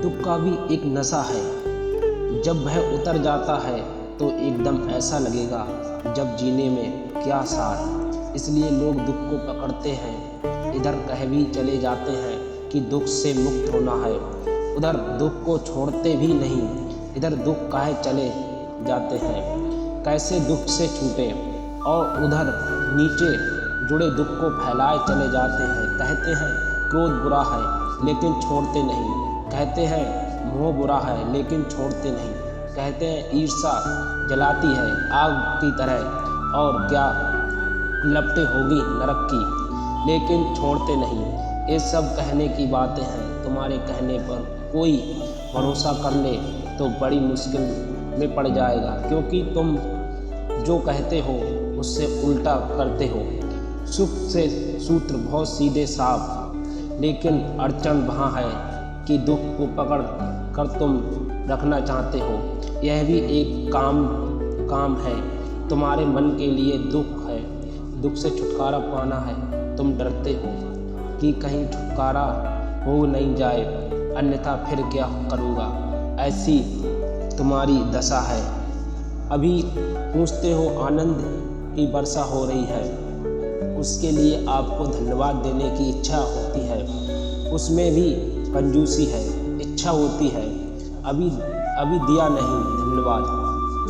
दुख का भी एक नशा है। जब वह उतर जाता है तो एकदम ऐसा लगेगा जब जीने में क्या सार। इसलिए लोग दुख को पकड़ते हैं, इधर कह भी चले जाते हैं कि दुख से मुक्त होना है, उधर दुख को छोड़ते भी नहीं, इधर दुख काहे चले जाते हैं, कैसे दुख से छूटे, और उधर नीचे जुड़े दुख को फैलाए चले जाते हैं। कहते हैं क्रोध बुरा है लेकिन छोड़ते नहीं, कहते हैं मोह बुरा है लेकिन छोड़ते नहीं, कहते हैं ईर्ष्या जलाती है आग की तरह और क्या लपटें होगी नरक की, लेकिन छोड़ते नहीं। ये सब कहने की बातें हैं, तुम्हारे कहने पर कोई भरोसा कर ले तो बड़ी मुश्किल में पड़ जाएगा, क्योंकि तुम जो कहते हो उससे उल्टा करते हो। सुख से सूत्र बहुत सीधे साफ, लेकिन अड़चन वहाँ है कि दुख को पकड़ कर तुम रखना चाहते हो। यह भी एक काम है। तुम्हारे मन के लिए दुख है, दुख से छुटकारा पाना है। तुम डरते हो कि कहीं छुटकारा हो नहीं जाए, अन्यथा फिर क्या करूँगा, ऐसी तुम्हारी दशा है। अभी पूछते हो आनंद की वर्षा हो रही है, उसके लिए आपको धन्यवाद देने की इच्छा होती है, उसमें भी कंजूसी है। इच्छा होती है, अभी दिया नहीं धन्यवाद,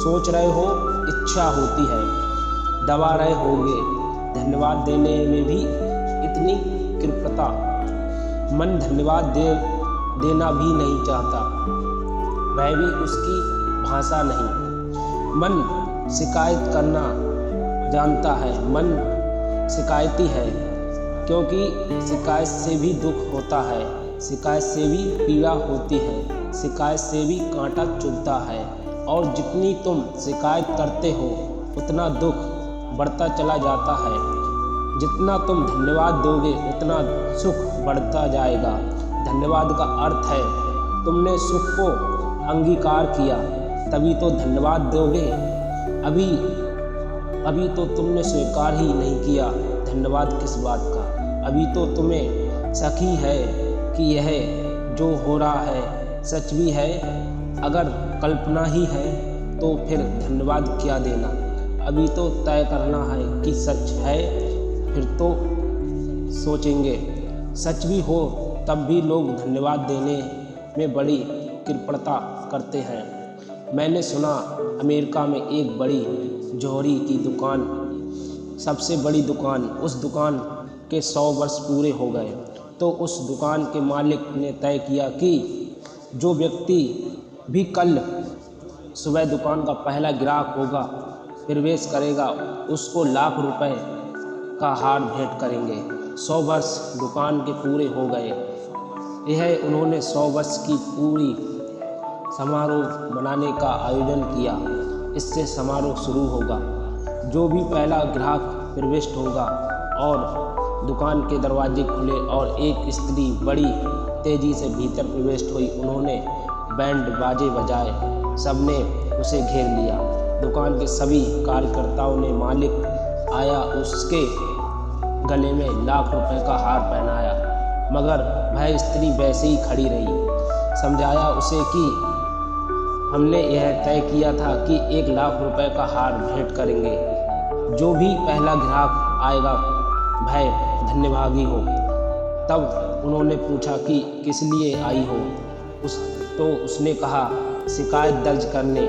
सोच रहे हो इच्छा होती है, दबा रहे होगे धन्यवाद देने में भी इतनी कृपता। मन धन्यवाद देना भी नहीं चाहता, वह भी उसकी भाषा नहीं। मन शिकायत करना जानता है, मन शिकायती है, क्योंकि शिकायत से भी दुख होता है, शिकायत से भी पीड़ा होती है, शिकायत से भी कांटा चुभता है। और जितनी तुम शिकायत करते हो उतना दुख बढ़ता चला जाता है। जितना तुम धन्यवाद दोगे उतना सुख बढ़ता जाएगा। धन्यवाद का अर्थ है तुमने सुख को अंगीकार किया, तभी तो धन्यवाद दोगे। अभी तो तुमने स्वीकार ही नहीं किया, धन्यवाद किस बात का। अभी तो तुम्हें शक ही है कि यह जो हो रहा है सच भी है। अगर कल्पना ही है तो फिर धन्यवाद क्या देना। अभी तो तय करना है कि सच है, फिर तो सोचेंगे। सच भी हो तब भी लोग धन्यवाद देने में बड़ी कृपणता करते हैं। मैंने सुना अमेरिका में एक बड़ी जौहरी की दुकान, सबसे बड़ी दुकान, उस दुकान के 100 वर्ष पूरे हो गए तो उस दुकान के मालिक ने तय किया कि जो व्यक्ति भी कल सुबह दुकान का पहला ग्राहक होगा, प्रवेश करेगा, उसको लाख रुपए का हार भेंट करेंगे। 100 वर्ष दुकान के पूरे हो गए। यह उन्होंने 100 वर्ष की पूरी समारोह मनाने का आयोजन किया। इससे समारोह शुरू होगा। जो भी पहला ग्राहक प्रविष्ट होगा और दुकान के दरवाजे खुले और एक स्त्री बड़ी तेजी से भीतर प्रविष्ट हुई। उन्होंने बैंड बाजे बजाए, सबने उसे घेर लिया। दुकान के सभी कार्यकर्ताओं ने मालिक आया उसके गले में लाख रुपए का हार पहनाया, मगर वह स्त्री वैसे ही खड़ी रही। समझाया उसे कि हमने यह तय किया था कि 1 लाख रुपए का हार भेंट करेंगे। जो भी पहला ग्राहक आएगा वह धन्यभागी हो। तब उन्होंने पूछा कि किस लिए आई हो। तो उसने कहा शिकायत दर्ज करने।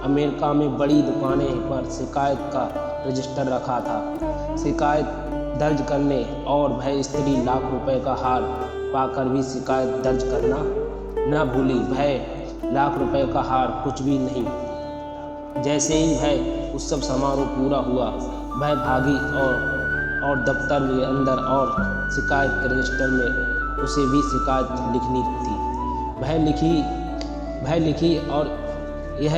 अमेरिका में बड़ी दुकानें पर शिकायत का रजिस्टर रखा था, शिकायत दर्ज करने। और वह स्त्री लाख रुपए का हार पाकर भी शिकायत दर्ज करना न भूली। वह लाख रुपए का हार कुछ भी नहीं। जैसे ही वह उत्सव समारोह पूरा हुआ, वह भागी और दफ्तर के अंदर और शिकायत के रजिस्टर में उसे भी शिकायत लिखनी थी। वह लिखी और यह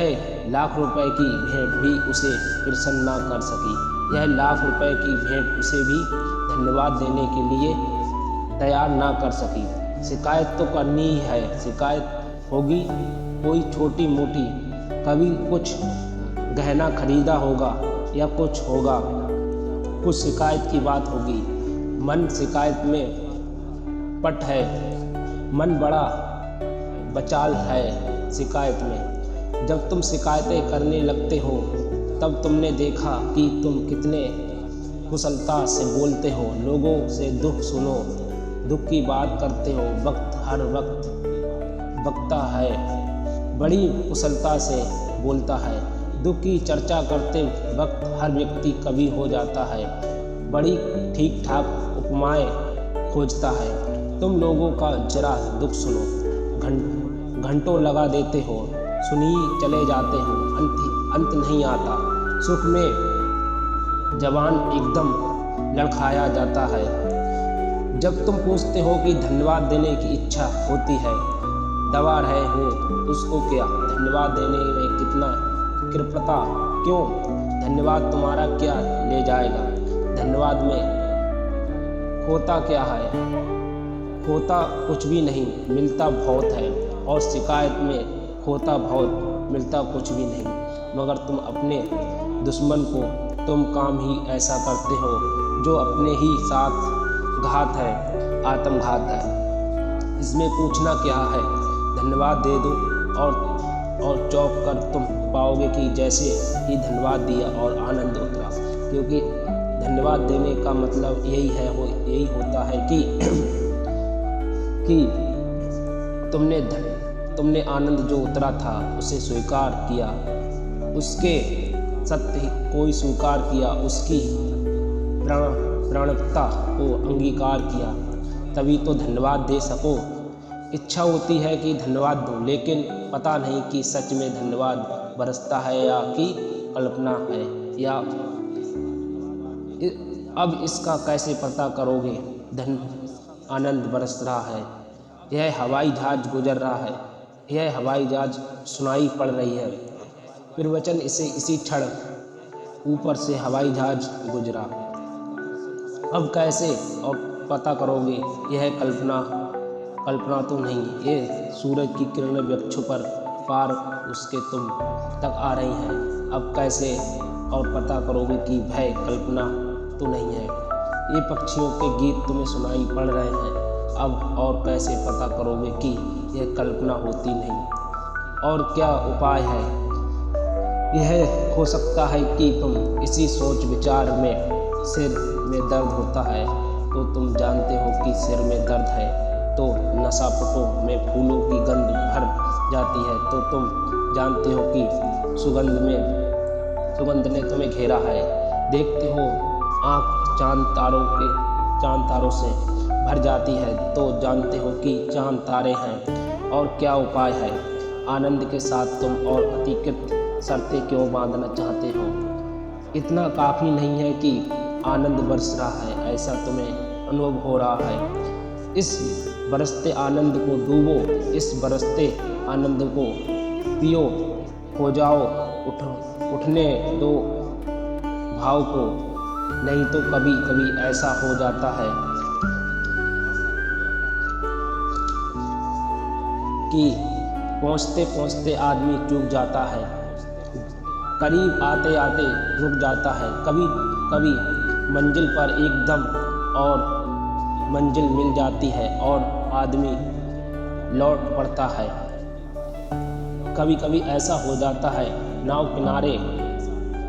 लाख रुपए की भेंट भी उसे प्रसन्न ना कर सकी। यह लाख रुपए की भेंट उसे भी धन्यवाद देने के लिए तैयार ना कर सकी। शिकायत तो करनी ही है, शिकायत होगी कोई छोटी मोटी, कभी कुछ गहना खरीदा होगा या कुछ होगा, कुछ शिकायत की बात होगी। मन शिकायत में पट है, मन बड़ा बचाल है शिकायत में। जब तुम शिकायतें करने लगते हो तब तुमने देखा कि तुम कितने कुशलता से बोलते हो, लोगों से दुख सुनो, दुख की बात करते हो, वक्त हर वक्त बकता है, बड़ी कुशलता से बोलता है। दुख की चर्चा करते वक्त हर व्यक्ति कवि हो जाता है, बड़ी ठीक ठाक उपमाएं खोजता है। तुम लोगों का जरा दुख सुनो, घंटों लगा देते हो, सुनी चले जाते हो, अंत नहीं आता। सुख में जवान एकदम लड़खड़ाया जाता है। जब तुम पूछते हो कि धन्यवाद देने की इच्छा होती है, दबा रहे हो उसको क्या, धन्यवाद देने में कितना कृपणता, क्यों, धन्यवाद तुम्हारा क्या ले जाएगा, धन्यवाद में होता क्या है, होता कुछ भी नहीं, मिलता बहुत है, और शिकायत में होता बहुत, मिलता कुछ भी नहीं। मगर तुम अपने दुश्मन को तुम काम ही ऐसा करते हो जो अपने ही साथ घात है, आत्मघात है। इसमें पूछना क्या है, धन्यवाद दे दो और चौंक कर तुम पाओगे कि जैसे ही धन्यवाद दिया और आनंद उतरा। क्योंकि धन्यवाद देने का मतलब यही होता है कि तुमने आनंद जो उतरा था उसे स्वीकार किया, उसके सत्य को स्वीकार किया, उसकी प्राणिकता को अंगीकार किया, तभी तो धन्यवाद दे सको। इच्छा होती है कि धन्यवाद दूं, लेकिन पता नहीं कि सच में धन्यवाद बरसता है या कि कल्पना है, या अब इसका कैसे पता करोगे। आनंद बरस रहा है, यह हवाई जहाज गुजर रहा है, यह हवाई जहाज सुनाई पड़ रही है, प्रवचन इसी क्षण ऊपर से हवाई जहाज गुजरा। अब कैसे और पता करोगे यह कल्पना तो नहीं, ये सूरज की किरणें वृक्षों पर पार उसके तुम तक आ रही हैं। अब कैसे और पता करोगे कि भय कल्पना तो नहीं है, ये पक्षियों के गीत तुम्हें सुनाई पड़ रहे हैं। अब और कैसे पता करोगे कि यह कल्पना होती नहीं। और क्या उपाय है, यह हो सकता है कि तुम इसी सोच विचार में सिर में दर्द होता है, तो तुम जानते हो कि सिर में दर्द है, तो नसापुटों में फूलों की गंध भर जाती है, तो तुम जानते हो कि सुगंध ने तुम्हें घेरा है। देखते हो आँख चांद तारों से भर जाती है, तो जानते हो कि चांद तारे हैं। और क्या उपाय है, आनंद के साथ तुम और अतिकृत शर्तें क्यों बांधना चाहते हो। इतना काफ़ी नहीं है कि आनंद बरस रहा है, ऐसा तुम्हें अनुभव हो रहा है। इस बरसते आनंद को डूबो, इस बरसते आनंद को पियो, हो जाओ, उठने दो भाव को। नहीं तो कभी कभी ऐसा हो जाता है कि पहुँचते पहुँचते आदमी चूक जाता है, करीब आते आते रुक जाता है, कभी कभी मंजिल पर एकदम और मंजिल मिल जाती है और आदमी लौट पड़ता है। कभी कभी ऐसा हो जाता है नाव किनारे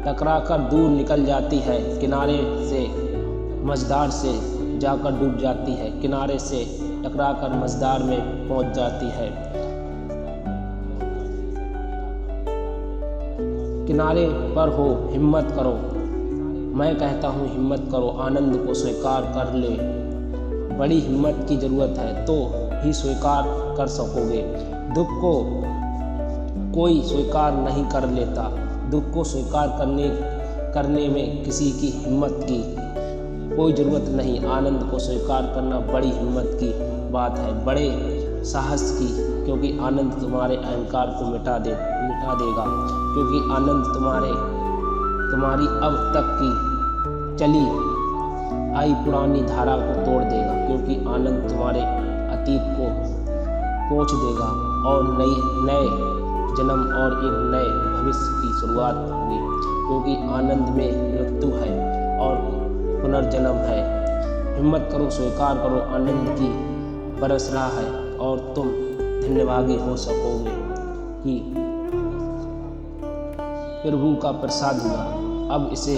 टकराकर दूर निकल जाती है, किनारे से मझधार से जाकर डूब जाती है, किनारे से टकराकर मझधार में पहुंच जाती है। किनारे पर हो, हिम्मत करो, मैं कहता हूँ हिम्मत करो, आनंद को स्वीकार कर ले। बड़ी हिम्मत की ज़रूरत है तो ही स्वीकार कर सकोगे। दुख को कोई स्वीकार नहीं कर लेता, दुख को स्वीकार करने में किसी की हिम्मत की कोई ज़रूरत नहीं। आनंद को स्वीकार करना बड़ी हिम्मत की बात है, बड़े साहस की, क्योंकि आनंद तुम्हारे अहंकार को मिटा देगा, क्योंकि आनंद तुम्हारी अब तक की चली आई पुरानी धारा को तोड़ देगा, क्योंकि आनंद तुम्हारे अतीत को पोंछ देगा और नए जन्म और एक नए भविष्य की शुरुआत होगी, क्योंकि आनंद में मृत्यु है और पुनर्जन्म है। हिम्मत करो, स्वीकार करो, आनंद की बरस रहा है और तुम धन्यभागी हो सकोगे कि प्रभु का प्रसाद हुआ। अब इसे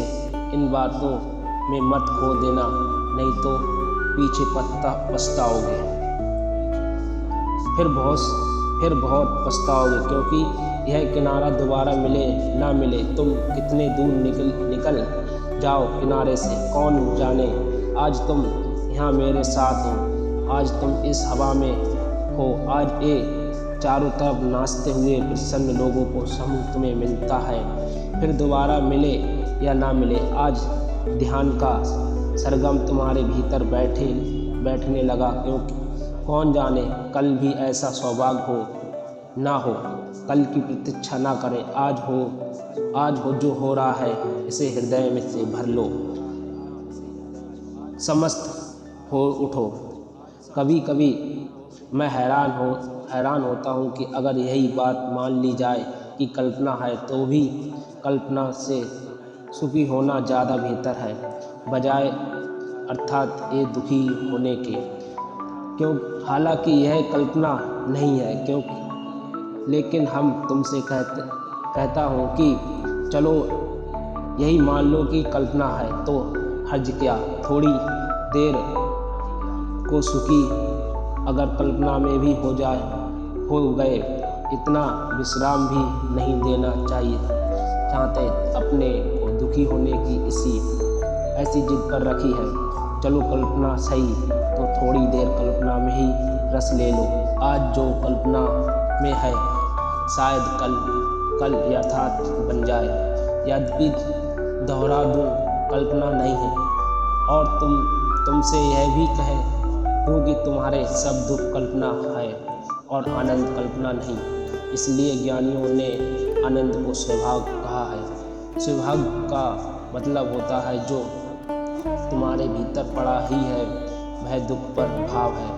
इन बातों में मत खो देना, नहीं तो पीछे पछताओगे, फिर बहुत पछताओगे, क्योंकि यह किनारा दोबारा मिले ना मिले। तुम कितने दूर निकल जाओ किनारे से, कौन जाने। आज तुम यहाँ मेरे साथ हो, आज तुम इस हवा में हो, आज ये चारों तरफ नाचते हुए प्रसन्न लोगों को समूह तुम्हें मिलता है। फिर दोबारा मिले या ना मिले, आज ध्यान का सरगम तुम्हारे भीतर बैठने लगा, क्योंकि कौन जाने कल भी ऐसा सौभाग्य हो ना हो। कल की प्रतीक्षा ना करें, आज हो जो हो रहा है, इसे हृदय में से भर लो, समस्त हो उठो। कभी कभी मैं हैरान होता हूँ कि अगर यही बात मान ली जाए कि कल्पना है, तो भी कल्पना से सुखी होना ज़्यादा बेहतर है, बजाय अर्थात ये दुखी होने के। क्यों? हालांकि यह कल्पना नहीं है, क्योंकि लेकिन हम तुमसे कहता हूँ कि चलो यही मान लो कि कल्पना है, तो हर्ज क्या, थोड़ी देर को सुखी अगर कल्पना में भी हो गए, इतना विश्राम भी नहीं देना चाहते अपने को दुखी होने की ऐसी जिद पर रखी है। चलो कल्पना सही, तो थोड़ी देर कल्पना में ही रस ले लो। आज जो कल्पना में है, शायद कल यथार्थ बन जाए। यद्यपि दोहरा दूं, कल्पना नहीं है, और तुमसे यह भी कह दूं कि तुम्हारे सब दुख कल्पना है और आनंद कल्पना नहीं। इसलिए ज्ञानियों ने आनंद को सौभाग्य कहा है। सौभाग्य का मतलब होता है जो तुम्हारे भीतर पड़ा ही है, वह दुख पर भाव है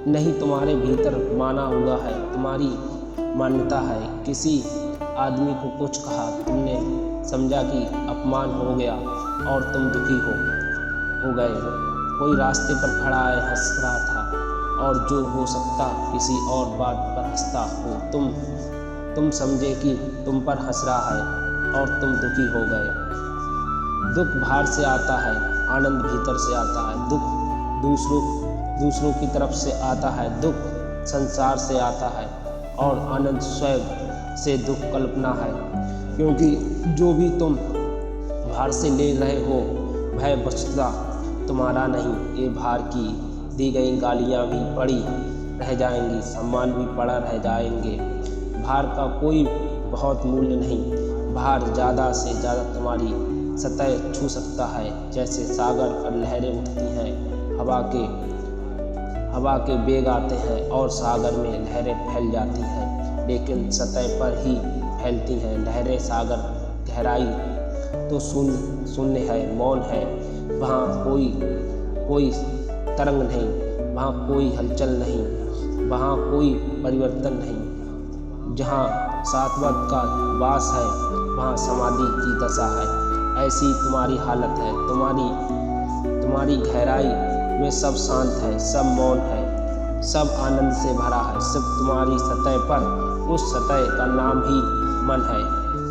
नहीं, तुम्हारे भीतर माना हुआ है, तुम्हारी मान्यता है। किसी आदमी को कुछ कहा, तुमने समझा कि अपमान हो गया और तुम दुखी हो गए। कोई रास्ते पर खड़ा है, हंस रहा था, और जो हो सकता किसी और बात पर हंसता हो, तुम समझे कि तुम पर हंस रहा है और तुम दुखी हो गए। दुख बाहर से आता है, आनंद भीतर से आता है। दुख दूसरों की तरफ से आता है, दुख संसार से आता है, और आनंद स्वयं से दुख कल्पना है। क्योंकि जो भी तुम बाहर से ले रहे हो, वह वस्तुतः तुम्हारा नहीं। ये बाहर की दी गई गालियाँ भी पड़ी रह जाएंगी, सम्मान भी पड़ा रह जाएंगे। बाहर का कोई बहुत मूल्य नहीं। बाहर ज़्यादा से ज़्यादा तुम्हारी सतह छू सकता है, जैसे सागर पर लहरें उठती हैं, हवा के बेग आते हैं और सागर में लहरें फैल जाती हैं, लेकिन सतह पर ही फैलती हैं। लहरें, सागर, गहराई तो शून्य है, मौन है। वहाँ कोई तरंग नहीं, वहाँ कोई हलचल नहीं, वहाँ कोई परिवर्तन नहीं। जहाँ शाश्वत का वास है, वहाँ समाधि की दशा है। ऐसी तुम्हारी हालत है। तुम्हारी गहराई में सब शांत है, सब मौन है, सब आनंद से भरा है। सिर्फ तुम्हारी सतह पर, उस सतह का नाम ही मन है।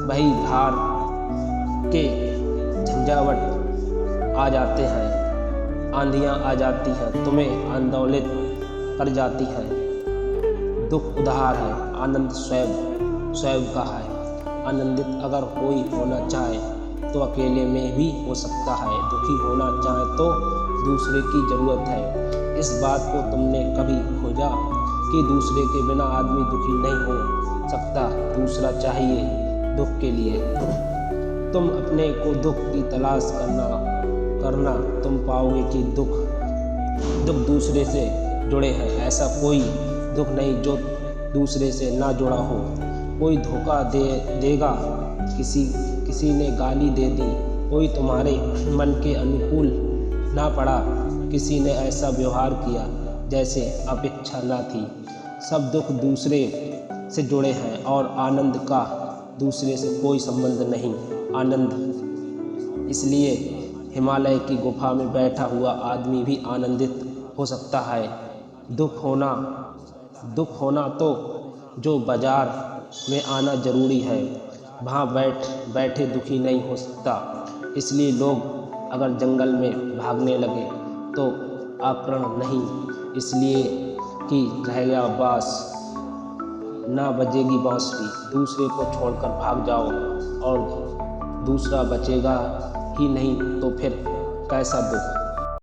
वही भार के झंझावट आ जाते हैं, आंधियाँ आ जाती हैं, तुम्हें आंदोलित कर जाती हैं। दुख उधार है, आनंद स्वयं का है। आनंदित अगर कोई होना चाहे तो अकेले में भी हो सकता है, दुखी होना चाहे तो दूसरे की ज़रूरत है। इस बात को तुमने कभी खोजा कि दूसरे के बिना आदमी दुखी नहीं हो सकता? दूसरा चाहिए दुख के लिए। तुम अपने को दुख की तलाश करना तुम पाओगे कि दुख दूसरे से जुड़े हैं। ऐसा कोई दुख नहीं जो दूसरे से ना जुड़ा हो। कोई धोखा देगा, किसी ने गाली दे दी, कोई तुम्हारे मन के अनुकूल ना पड़ा, किसी ने ऐसा व्यवहार किया जैसे अपेक्षा ना थी। सब दुख दूसरे से जुड़े हैं और आनंद का दूसरे से कोई संबंध नहीं। आनंद इसलिए हिमालय की गुफा में बैठा हुआ आदमी भी आनंदित हो सकता है। दुख होना दुख होना तो जो बाजार में आना ज़रूरी है, वहाँ बैठे दुखी नहीं हो सकता। इसलिए लोग अगर जंगल में भागने लगे तो आक्रामण नहीं, इसलिए कि रहेगा बाँस, ना बजेगी बाँसुरी। दूसरे को छोड़कर भाग जाओ और दूसरा बचेगा ही नहीं तो फिर कैसा दुख।